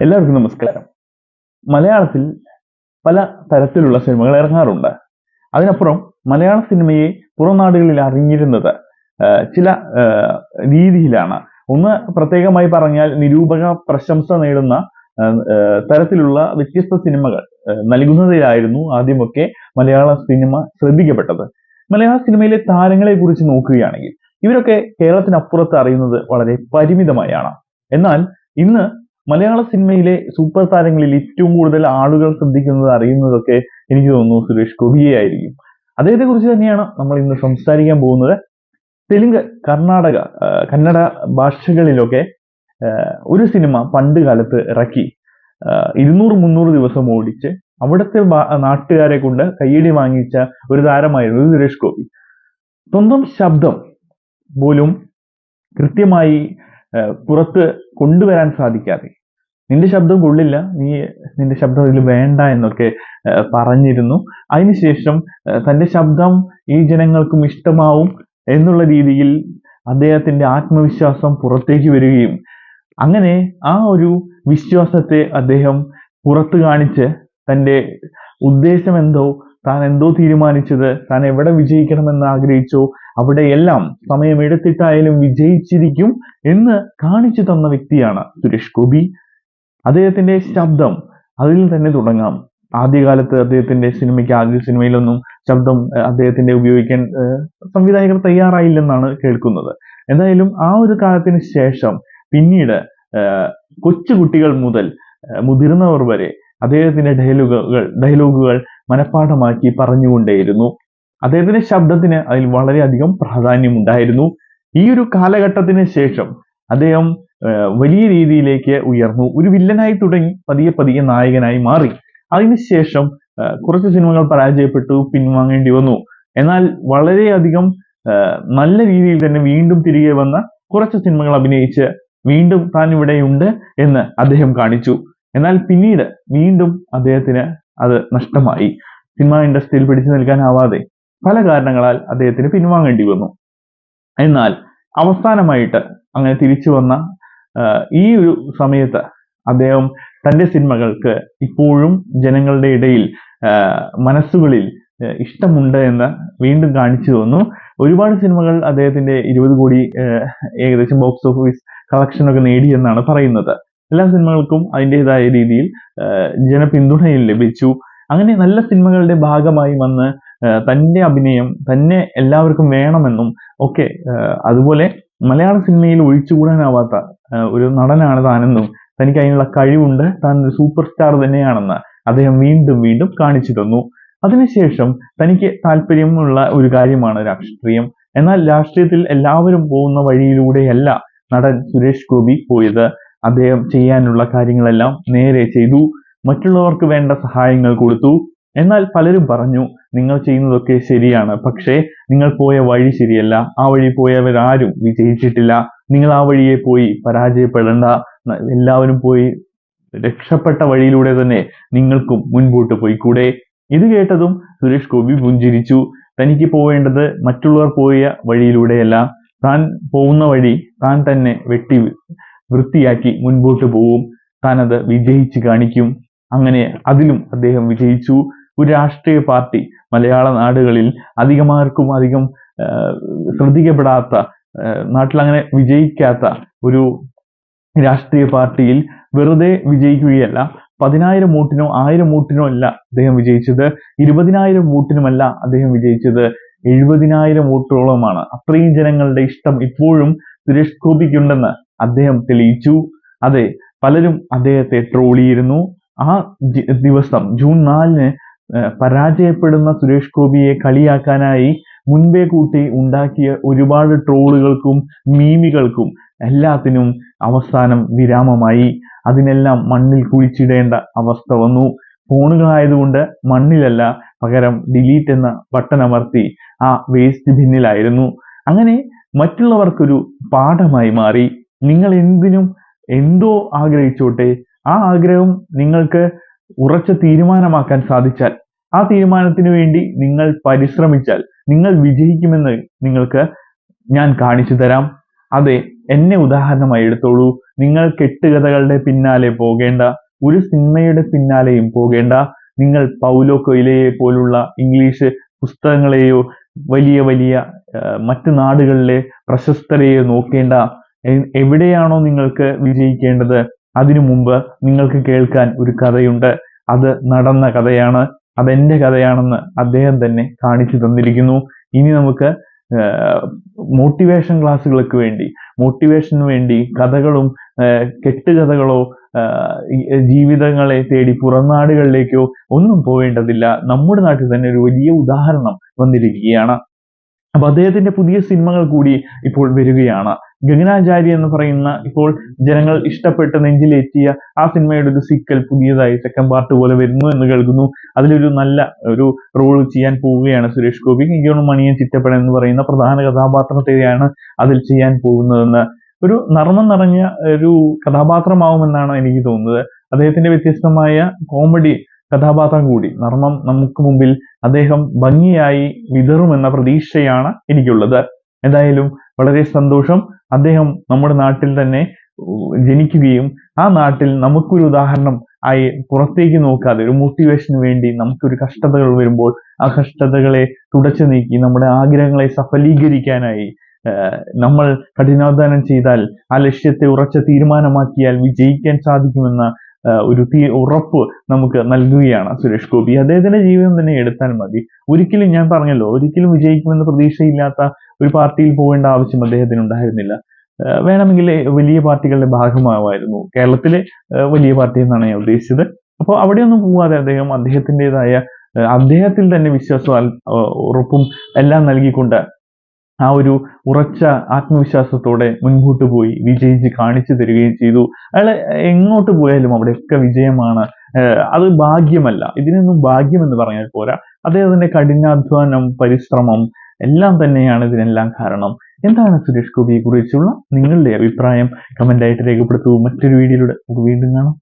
എല്ലാവർക്കും നമസ്കാരം. മലയാളത്തിൽ പല തരത്തിലുള്ള സിനിമകൾ ഇറങ്ങാറുണ്ട്. അതിനപ്പുറം മലയാള സിനിമയെ പുറം നാടുകളിൽ അറിഞ്ഞിരുന്നത് ചില രീതിയിലാണ്. ഒന്ന് പ്രത്യേകമായി പറഞ്ഞാൽ നിരൂപക പ്രശംസ നേടുന്ന തരത്തിലുള്ള വ്യത്യസ്ത സിനിമകൾ നൽകുന്നതിലായിരുന്നു ആദ്യമൊക്കെ മലയാള സിനിമ ശ്രദ്ധിക്കപ്പെട്ടത്. മലയാള സിനിമയിലെ താരങ്ങളെ കുറിച്ച് നോക്കുകയാണെങ്കിൽ ഇവരൊക്കെ കേരളത്തിനപ്പുറത്ത് അറിയുന്നത് വളരെ പരിമിതമായാണ്. എന്നാൽ ഇന്ന് മലയാള സിനിമയിലെ സൂപ്പർ താരങ്ങളിൽ ഏറ്റവും കൂടുതൽ ആളുകൾ ശ്രദ്ധിക്കുന്നത് അറിയുന്നതൊക്കെ എനിക്ക് തോന്നുന്നു സുരേഷ് ഗോപിയെ ആയിരിക്കും. അദ്ദേഹത്തെ കുറിച്ച് തന്നെയാണ് നമ്മൾ ഇന്ന് സംസാരിക്കാൻ പോകുന്നത്. തെലുങ്ക്, കർണാടക, കന്നഡ ഭാഷകളിലൊക്കെ ഒരു സിനിമ പണ്ട് കാലത്ത് ഇറക്കി 200-300 ദിവസം ഓടിച്ച് അവിടുത്തെ നാട്ടുകാരെ കൊണ്ട് കയ്യടി വാങ്ങിച്ച ഒരു താരമായിരുന്നു സുരേഷ് ഗോപി. സ്വന്തം ശബ്ദം പോലും കൃത്യമായി പുറത്ത് കൊണ്ടുവരാൻ സാധിക്കാതെ, നിന്റെ ശബ്ദം കൊള്ളില്ല, നിന്റെ ശബ്ദം ഇതിൽ വേണ്ട എന്നൊക്കെ പറഞ്ഞിരുന്നു. അതിനുശേഷം തന്റെ ശബ്ദം ഈ ജനങ്ങൾക്കും ഇഷ്ടമാവും എന്നുള്ള രീതിയിൽ അദ്ദേഹത്തിന്റെ ആത്മവിശ്വാസം പുറത്തേക്ക് വരികയും അങ്ങനെ ആ ഒരു വിശ്വാസത്തെ അദ്ദേഹം പുറത്തു കാണിച്ച് തന്റെ ഉദ്ദേശം താൻ എന്തോ തീരുമാനിച്ചത്, താൻ എവിടെ വിജയിക്കണമെന്ന് ആഗ്രഹിച്ചോ അവിടെയെല്ലാം സമയമെടുത്തിട്ടായാലും വിജയിച്ചിരിക്കും എന്ന് കാണിച്ചു തന്ന വ്യക്തിയാണ് സുരേഷ് ഗോപി. അദ്ദേഹത്തിന്റെ ശബ്ദം, അതിൽ തന്നെ തുടങ്ങാം. ആദ്യകാലത്ത് അദ്ദേഹത്തിന്റെ ആദ്യ സിനിമയിലൊന്നും ശബ്ദം അദ്ദേഹത്തിന്റെ ഉപയോഗിക്കാൻ സംവിധായകർ തയ്യാറായില്ലെന്നാണ് കേൾക്കുന്നത്. എന്തായാലും ആ ഒരു കാലത്തിന് ശേഷം പിന്നീട് കൊച്ചുകുട്ടികൾ മുതൽ മുതിർന്നവർ വരെ അദ്ദേഹത്തിന്റെ ഡയലോഗുകൾ മനഃപ്പാഠമാക്കി പറഞ്ഞുകൊണ്ടേയിരുന്നു. അദ്ദേഹത്തിന്റെ ശബ്ദത്തിന് അതിൽ വളരെയധികം പ്രാധാന്യമുണ്ടായിരുന്നു. ഈ ഒരു കാലഘട്ടത്തിന് ശേഷം അദ്ദേഹം വലിയ രീതിയിലേക്ക് ഉയർന്നു. ഒരു വില്ലനായി തുടങ്ങി പതിയെ നായകനായി മാറി. അതിനുശേഷം കുറച്ച് സിനിമകൾ പരാജയപ്പെട്ടു, പിൻവാങ്ങേണ്ടി വന്നു. എന്നാൽ വളരെയധികം നല്ല രീതിയിൽ തന്നെ വീണ്ടും തിരികെ വന്ന കുറച്ച് സിനിമകൾ അഭിനയിച്ച് വീണ്ടും താൻ ഇവിടെയുണ്ട് എന്ന് അദ്ദേഹം കാണിച്ചു. എന്നാൽ പിന്നീട് വീണ്ടും അദ്ദേഹത്തിന് അത് നഷ്ടമായി. സിനിമ ഇൻഡസ്ട്രിയിൽ പിടിച്ചു നിൽക്കാനാവാതെ പല കാരണങ്ങളാൽ അദ്ദേഹത്തിന് പിൻവാങ്ങേണ്ടി വന്നു. എന്നാൽ അവസാനമായിട്ട് അങ്ങനെ തിരിച്ചു വന്ന ഈ ഒരു സമയത്ത് അദ്ദേഹം തന്റെ സിനിമകൾക്ക് ഇപ്പോഴും ജനങ്ങളുടെ ഇടയിൽ മനസ്സുകളിൽ ഇഷ്ടമുണ്ട് എന്ന് വീണ്ടും കാണിച്ചു തന്നു. ഒരുപാട് സിനിമകൾ അദ്ദേഹത്തിന്റെ 20 കോടി ഏകദേശം ബോക്സ് ഓഫീസ് കളക്ഷൻ ഒക്കെ നേടി എന്നാണ് പറയുന്നത്. എല്ലാ സിനിമകൾക്കും അതിൻ്റെതായ രീതിയിൽ ജനപിന്തുണയിൽ ലഭിച്ചു. അങ്ങനെ നല്ല സിനിമകളുടെ ഭാഗമായി വന്ന് തന്റെ അഭിനയം തന്നെ എല്ലാവർക്കും വേണമെന്നും ഒക്കെ, അതുപോലെ മലയാള സിനിമയിൽ ഒഴിച്ചുകൂടാനാവാത്ത ഒരു നടനാണ് താനെന്നും തനിക്ക് അതിനുള്ള കഴിവുണ്ട്, താൻ ഒരു സൂപ്പർ സ്റ്റാർ തന്നെയാണെന്ന് അദ്ദേഹം വീണ്ടും കാണിച്ചു തന്നു. അതിനുശേഷം തനിക്ക് താല്പര്യമുള്ള ഒരു കാര്യമാണ് രാഷ്ട്രീയം. എന്നാൽ രാഷ്ട്രീയത്തിൽ എല്ലാവരും പോകുന്ന വഴിയിലൂടെയല്ല നടൻ സുരേഷ് ഗോപി പോയത്. അദ്ദേഹം ചെയ്യാനുള്ള കാര്യങ്ങളെല്ലാം നേരെ ചെയ്തു, മറ്റുള്ളവർക്ക് വേണ്ട സഹായങ്ങൾ കൊടുത്തു. എന്നാൽ പലരും പറഞ്ഞു, നിങ്ങൾ ചെയ്യുന്നതൊക്കെ ശരിയാണ്, പക്ഷേ നിങ്ങൾ പോയ വഴി ശരിയല്ല, ആ വഴി പോയവരാരും വിജയിച്ചിട്ടില്ല, നിങ്ങൾ ആ വഴിയെ പോയി പരാജയപ്പെടേണ്ട, എല്ലാവരും പോയി രക്ഷപ്പെട്ട വഴിയിലൂടെ തന്നെ നിങ്ങൾക്കും മുൻപോട്ട് പോയിക്കൂടെ. ഇത് കേട്ടതും സുരേഷ് ഗോപി പുഞ്ചിരിച്ചു. തനിക്ക് പോവേണ്ടത് മറ്റുള്ളവർ പോയ വഴിയിലൂടെയല്ല, താൻ പോകുന്ന വഴി താൻ തന്നെ വെട്ടി വൃത്തിയാക്കി മുൻപോട്ട് പോവും, താൻ അത് വിജയിച്ച് കാണിക്കും. അങ്ങനെ അതിലും അദ്ദേഹം വിജയിച്ചു. ഒരു രാഷ്ട്രീയ പാർട്ടി മലയാള നാടുകളിൽ അധികം ശ്രദ്ധിക്കപ്പെടാത്ത, നാട്ടിൽ അങ്ങനെ വിജയിക്കാത്ത ഒരു രാഷ്ട്രീയ പാർട്ടിയിൽ വെറുതെ വിജയിക്കുകയല്ല, 10,000 വോട്ടിനോ 1000 വോട്ടിനോ അല്ല അദ്ദേഹം വിജയിച്ചത്, 20,000 വോട്ടിനുമല്ല അദ്ദേഹം വിജയിച്ചത്, 70,000 വോട്ടോളമാണ്. അത്രയും ജനങ്ങളുടെ ഇഷ്ടം ഇപ്പോഴും സുരേഷ് ഗോപിക്കുണ്ടെന്ന് അദ്ദേഹം തെളിയിച്ചു. അതെ, പലരും അദ്ദേഹത്തെ ട്രോളിയിരുന്നു. ആ ദിവസം ജൂൺ 4-ന് പരാജയപ്പെടുന്ന സുരേഷ് ഗോപിയെ കളിയാക്കാനായി മുൻപേ കൂട്ടി ഉണ്ടാക്കിയ ഒരുപാട് ട്രോളുകൾക്കും മീമികൾക്കും എല്ലാത്തിനും അവസാനം വിരാമമായി. അതിനെല്ലാം മണ്ണിൽ കുഴിച്ചിടേണ്ട അവസ്ഥ വന്നു. ഫോണുകളായതുകൊണ്ട് മണ്ണിലല്ല, പകരം ഡിലീറ്റ് എന്ന ബട്ടൺ അമർത്തി ആ വേസ്റ്റ് ബിന്നിലായിരുന്നു. അങ്ങനെ മറ്റുള്ളവർക്കൊരു പാഠമായി മാറി. നിങ്ങൾ എന്തോ ആഗ്രഹിച്ചോട്ടെ, ആ ആഗ്രഹം നിങ്ങൾക്ക് ഉറച്ച തീരുമാനമാക്കാൻ സാധിച്ചാൽ, ആ തീരുമാനത്തിന് വേണ്ടി നിങ്ങൾ പരിശ്രമിച്ചാൽ നിങ്ങൾ വിജയിക്കുമെന്ന് നിങ്ങൾക്ക് ഞാൻ കാണിച്ചു തരാം. അതെ, എന്നെ ഉദാഹരണമായി എടുത്തോളൂ. നിങ്ങൾ കെട്ടുകഥകളുടെ പിന്നാലെ പോകേണ്ട, ഒരു സിനിമയുടെ പിന്നാലെയും പോകേണ്ട. നിങ്ങൾ പൗലോ കൊയ്ലോയെ പോലുള്ള ഇംഗ്ലീഷ് പുസ്തകങ്ങളെയോ വലിയ വലിയ മറ്റു നാടുകളിലെ പ്രശസ്തരെയോ നോക്കേണ്ട. എവിടെയാണോ നിങ്ങൾക്ക് വിജയിക്കേണ്ടത് അതിനു മുമ്പ് നിങ്ങൾക്ക് കേൾക്കാൻ ഒരു കഥയുണ്ട്. അത് നടന്ന കഥയാണ്, അതെന്റെ കഥയാണെന്ന് അദ്ദേഹം തന്നെ കാണിച്ചു തന്നിരിക്കുന്നു. ഇനി നമുക്ക് മോട്ടിവേഷൻ ക്ലാസ്സുകൾക്ക് വേണ്ടി, മോട്ടിവേഷന് വേണ്ടി കഥകളും കെട്ടുകഥകളോ ജീവിതങ്ങളെ തേടി പുറംനാടുകളിലേക്കോ ഒന്നും പോവേണ്ടതില്ല. നമ്മുടെ നാട്ടിൽ തന്നെ ഒരു വലിയ ഉദാഹരണം വന്നിരിക്കുകയാണ്. അപ്പൊ അദ്ദേഹത്തിന്റെ പുതിയ സിനിമകൾ കൂടി ഇപ്പോൾ വരികയാണ്. ഗഗനാചാരി എന്ന് പറയുന്ന ഇപ്പോൾ ജനങ്ങൾ ഇഷ്ടപ്പെട്ട് നെഞ്ചിലേറ്റിയ ആ സിനിമയുടെ ഒരു സീക്വൽ പുതിയതായി സെക്കൻഡ് പാർട്ട് പോലെ വരുന്നു എന്ന് കേൾക്കുന്നു. അതിലൊരു നല്ല ഒരു റോൾ ചെയ്യാൻ പോവുകയാണ് സുരേഷ് ഗോപി. എനിക്ക് തോന്നുന്നു മണിയൻ ചിറ്റപ്പൻ എന്ന് പറയുന്ന പ്രധാന കഥാപാത്രത്തെയാണ് അതിൽ ചെയ്യാൻ പോകുന്നതെന്ന്. ഒരു നർമ്മം നിറഞ്ഞ ഒരു കഥാപാത്രമാവുമെന്നാണ് എനിക്ക് തോന്നുന്നത്. അദ്ദേഹത്തിന്റെ വ്യത്യസ്തമായ കോമഡി കഥാപാത്രം കൂടി നർമ്മം നമുക്ക് മുമ്പിൽ അദ്ദേഹം ഭംഗിയായി വിതറുമെന്ന പ്രതീക്ഷയാണ് എനിക്കുള്ളത്. എന്തായാലും വളരെ സന്തോഷം. അദ്ദേഹം നമ്മുടെ നാട്ടിൽ തന്നെ ജനിക്കുകയും ആ നാട്ടിൽ നമുക്കൊരു ഉദാഹരണം ആയി പുറത്തേക്ക് നോക്കാതെ ഒരു മോട്ടിവേഷന് വേണ്ടി നമുക്കൊരു കഷ്ടതകൾ വരുമ്പോൾ ആ കഷ്ടതകളെ തുടച്ചു നീക്കി നമ്മുടെ ആഗ്രഹങ്ങളെ സഫലീകരിക്കാനായി നമ്മൾ കഠിനാധ്വാനം ചെയ്താൽ ആ ലക്ഷ്യത്തെ ഉറച്ച തീരുമാനമാക്കിയാൽ വിജയിക്കാൻ സാധിക്കുമെന്ന ഒരു ഉറപ്പ് നമുക്ക് നൽകുകയാണ് സുരേഷ് ഗോപി. അദ്ദേഹത്തിന്റെ ജീവിതം തന്നെ എടുത്താൽ മതി. ഒരിക്കലും, ഞാൻ പറഞ്ഞല്ലോ, ഒരിക്കലും വിജയിക്കുമെന്ന് പ്രതീക്ഷയില്ലാത്ത ഒരു പാർട്ടിയിൽ പോകേണ്ട ആവശ്യം അദ്ദേഹത്തിന് ഉണ്ടായിരുന്നില്ല. വേണമെങ്കിൽ വലിയ പാർട്ടികളുടെ ഭാഗമാവായിരുന്നു. കേരളത്തിലെ വലിയ പാർട്ടി എന്നാണ് ഞാൻ ഉദ്ദേശിച്ചത്. അപ്പോൾ അവിടെയൊന്നും പോവാതെ അദ്ദേഹം അദ്ദേഹത്തിൻ്റെതായ അദ്ദേഹത്തിൽ തന്നെ വിശ്വാസവും ഉറപ്പും എല്ലാം നൽകിക്കൊണ്ട് ആ ഒരു ഉറച്ച ആത്മവിശ്വാസത്തോടെ മുൻപോട്ട് പോയി വിജയിച്ച് കാണിച്ചു തരികയും ചെയ്തു. അയാൾ എങ്ങോട്ട് പോയാലും അവിടെയൊക്കെ വിജയമാണ്. അത് ഭാഗ്യമല്ല, ഇതിനൊന്നും ഭാഗ്യം എന്ന് പറഞ്ഞാൽ പോരാ. അദ്ദേഹത്തിന്റെ കഠിനാധ്വാനം, പരിശ്രമം എല്ലാം തന്നെയാണ് ഇതിനെല്ലാം കാരണം. എന്താണ് സുരേഷ് ഗോപിയെ കുറിച്ചുള്ള നിങ്ങളുടെ അഭിപ്രായം? കമന്റ് ആയിട്ട് രേഖപ്പെടുത്തൂ. മറ്റൊരു വീഡിയോയിലൂടെ നമുക്ക് വീണ്ടും കാണാം.